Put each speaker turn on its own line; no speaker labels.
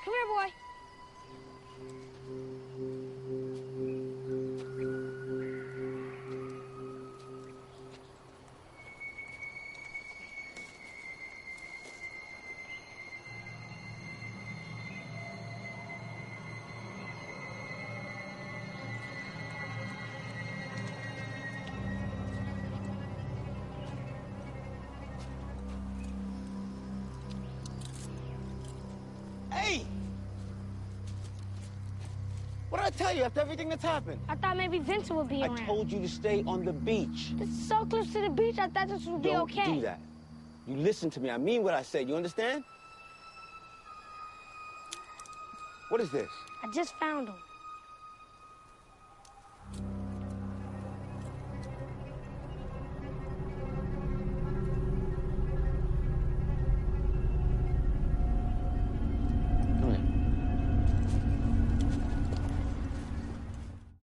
Come here, boy.
Hey! What did I tell you after everything that's happened?
I thought maybe Vincent would be around.
I told you to stay on the beach.
This is so close to the beach, I thought this would be okay.
Don't do that. You listen to me. I mean what I said. You understand? What is this?
I just found him.